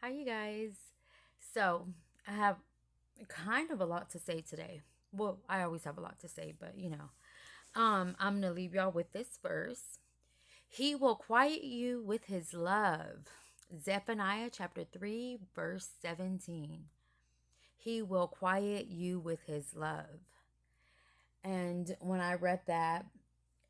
Hi, you guys. So, I have kind of a lot to say today. Well, I always have a lot to say, but I'm gonna leave y'all with this verse. He will quiet you with his love. Zephaniah chapter 3, verse 17. He will quiet you with his love. And when I read that,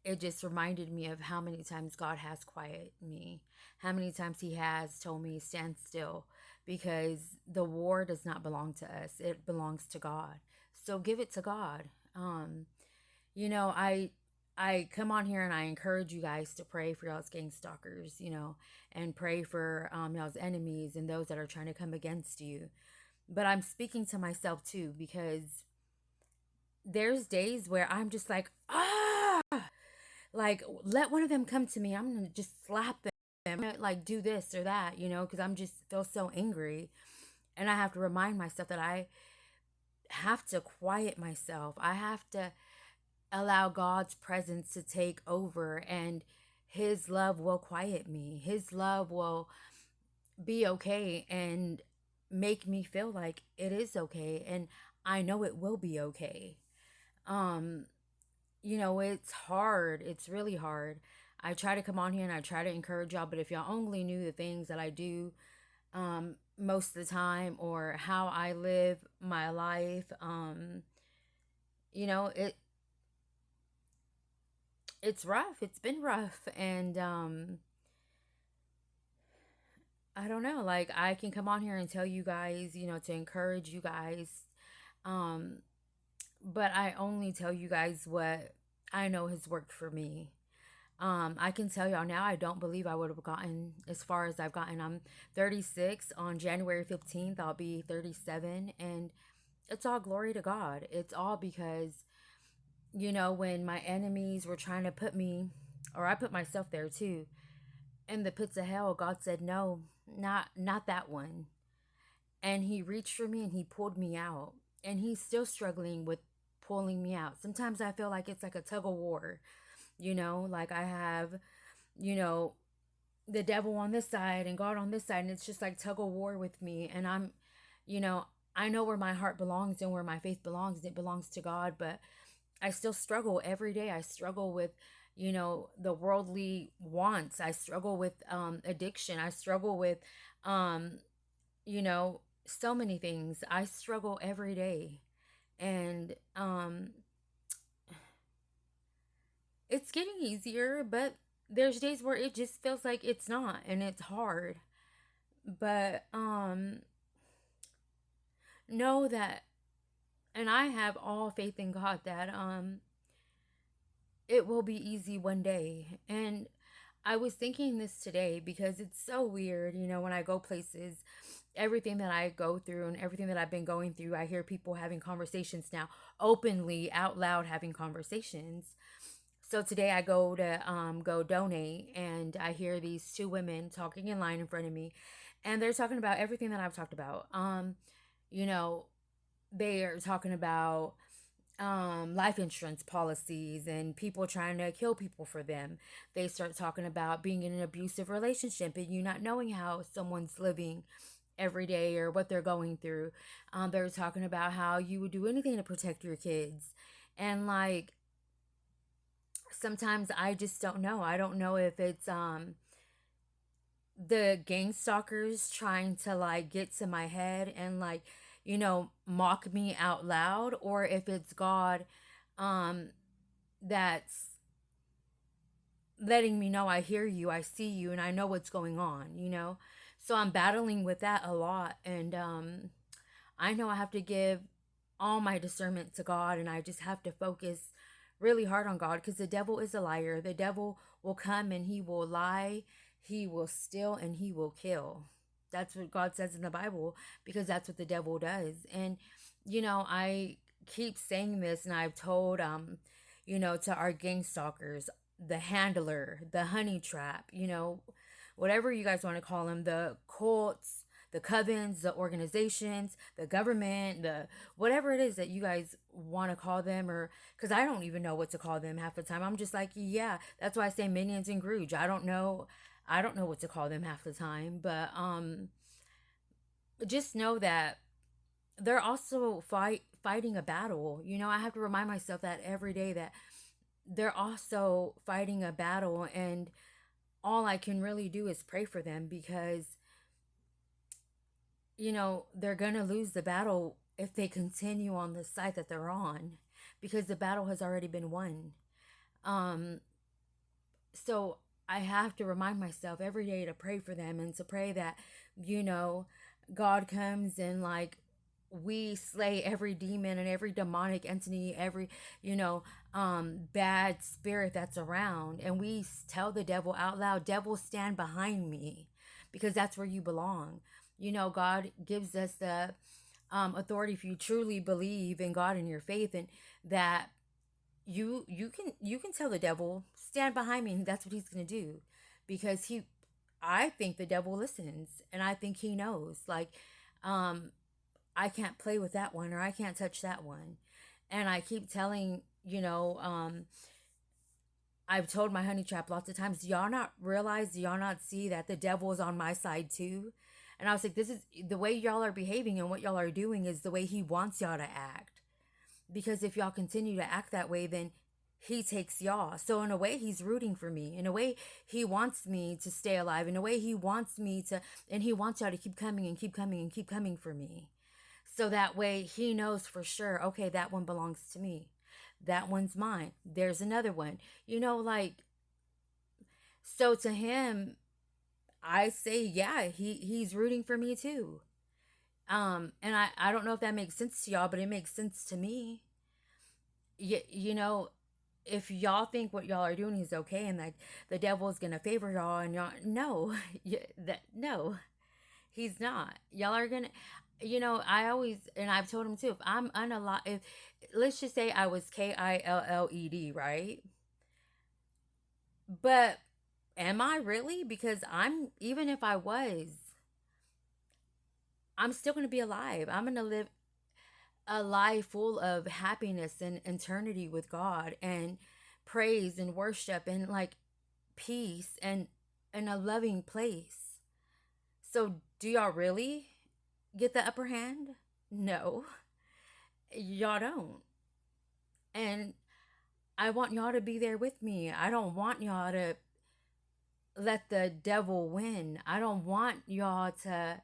it just reminded me of how many times God has quieted me, how many times He has told me, stand still, because the war does not belong to us, it belongs to God. So give it to God. Um, you know, I. I come on here and I encourage you guys to pray for y'all's gang stalkers, and pray for y'all's enemies and those that are trying to come against you. But I'm speaking to myself too, because there's days where I'm just like, let one of them come to me. I'm gonna just slap them. I'm gonna, like, do this or that, because I'm just feel so angry. And I have to remind myself that I have to quiet myself. I have to allow God's presence to take over, and His love will quiet me. His love will be okay and make me feel like it is okay. And I know it will be okay. Um, it's hard. It's really hard. I try to come on here and I try to encourage y'all, but if y'all only knew the things that I do most of the time, or how I live my life, you know, it it's rough. It's been rough, and I don't know. Like, I can come on here and tell you guys, to encourage you guys, um, but I only tell you guys what I know has worked for me. I can tell y'all now, I don't believe I would have gotten as far as I've gotten. I'm 36. On January 15th, I'll be 37. And it's all glory to God. It's all because, when my enemies were trying to put me, or I put myself there too, in the pits of hell, God said, no, not that one. And He reached for me and He pulled me out. And He's still struggling with pulling me out. Sometimes I feel like it's like a tug of war, like I have, you know, the devil on this side and God on this side, and it's just like tug of war with me. And you know, I know where my heart belongs and where my faith belongs. It belongs to God, but I still struggle every day. I struggle with, the worldly wants. I struggle with addiction. I struggle with, um, so many things. I struggle every day, and it's getting easier, but there's days where it just feels like it's not, and it's hard. But know that, and I have all faith in God that it will be easy one day. And I was thinking this today because it's so weird, when I go places, everything that I go through and everything that I've been going through, I hear people having conversations now, openly out loud having conversations. So today I go donate, and I hear these two women talking in line in front of me, and they're talking about everything that I've talked about. You know, they are talking about life insurance policies and people trying to kill people for them. They start talking about being in an abusive relationship and you not knowing how someone's living every day or what they're going through. They're talking about how you would do anything to protect your kids. And like, sometimes I just don't know. I don't know if it's the gang stalkers trying to like get to my head and like, mock me out loud, or if it's God um that's letting me know I hear you, I see you, and I know what's going on. So I'm battling with that a lot, and I know I have to give all my discernment to God, and I just have to focus really hard on God, because the devil is a liar. The devil will come and he will lie, he will steal, and he will kill. That's what God says in the Bible, because that's what the devil does. And I keep saying this, and I've told to our gang stalkers, the handler, the honey trap, whatever you guys want to call them, the cults, the covens, the organizations, the government, the whatever it is that you guys want to call them, or because I don't even know what to call them half the time. I'm just like, yeah, that's why I say minions and Grooge. I don't know what to call them half the time, but just know that they're also fighting a battle. You know, I have to remind myself that every day, that they're also fighting a battle, and all I can really do is pray for them, because they're going to lose the battle if they continue on the side that they're on, because the battle has already been won. Um so I have to remind myself every day to pray for them, and to pray that, you know, God comes and, like, we slay every demon and every demonic entity, every, bad spirit that's around. And we tell the devil out loud, devil, stand behind me, because that's where you belong. God gives us the authority, if you truly believe in God and your faith, and that you can tell the devil, stand behind me, and that's what he's going to do, because I think the devil listens, and I think he knows, like, um I can't play with that one, or I can't touch that one. And I keep telling, I've told my honey trap lots of times, do y'all not realize, do y'all not see that the devil is on my side too? And I was like, this is the way y'all are behaving, and what y'all are doing is the way he wants y'all to act. Because if y'all continue to act that way, then he takes y'all. So in a way, he's rooting for me. In a way, he wants me to stay alive. In a way, he wants me to, and he wants y'all to keep coming and keep coming and keep coming for me. So that way he knows for sure, okay, that one belongs to me. That one's mine. There's another one. Like, so to him, I say, yeah, he's rooting for me too. And I don't know if that makes sense to y'all, but it makes sense to me. You know, if y'all think what y'all are doing is okay, and like the devil is gonna favor y'all, and y'all, no, no, he's not. Y'all are gonna, I always, and I've told him too, if I'm unalive, if, let's just say I was KILLED, right? But am I really? Because even if I was, I'm still gonna be alive. I'm gonna live a life full of happiness and eternity with God, and praise and worship, and like peace, and in a loving place. So do y'all really get the upper hand? No, y'all don't. And I want y'all to be there with me. I don't want y'all to let the devil win. I don't want y'all to,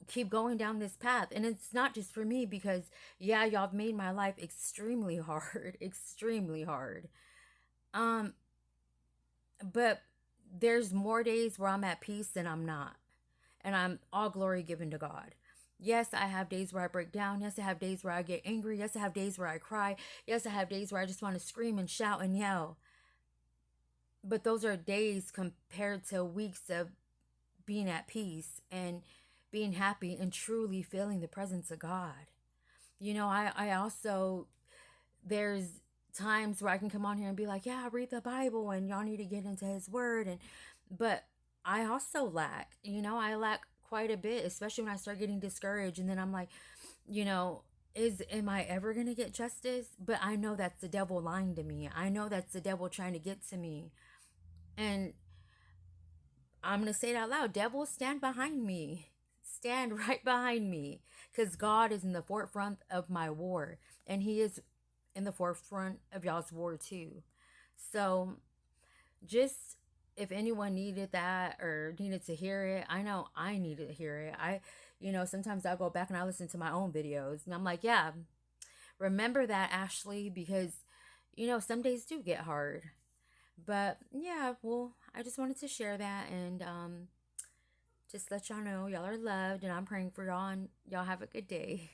keep going down this path. And it's not just for me, because yeah, y'all have made my life extremely hard, extremely hard. Um, but there's more days where I'm at peace than I'm not. And I'm all glory given to God. Yes, I have days where I break down. Yes, I have days where I get angry. Yes, I have days where I cry. Yes, I have days where I just want to scream and shout and yell. But those are days compared to weeks of being at peace and being happy and truly feeling the presence of God. I also, there's times where I can come on here and be like, yeah, read the Bible and y'all need to get into his word. But I also lack, I lack quite a bit, especially when I start getting discouraged. And then I'm like, you know, am I ever going to get justice? But I know that's the devil lying to me. I know that's the devil trying to get to me. And I'm going to say it out loud. Devil, stand behind me. Stand right behind me. Because God is in the forefront of my war. And he is in the forefront of y'all's war too. So just, if anyone needed that or needed to hear it, I know I needed to hear it. Sometimes I'll go back and I listen to my own videos, and I'm like, yeah, remember that, Ashley, because, some days do get hard. But yeah, well, I just wanted to share that, and just let y'all know y'all are loved, and I'm praying for y'all, and y'all have a good day.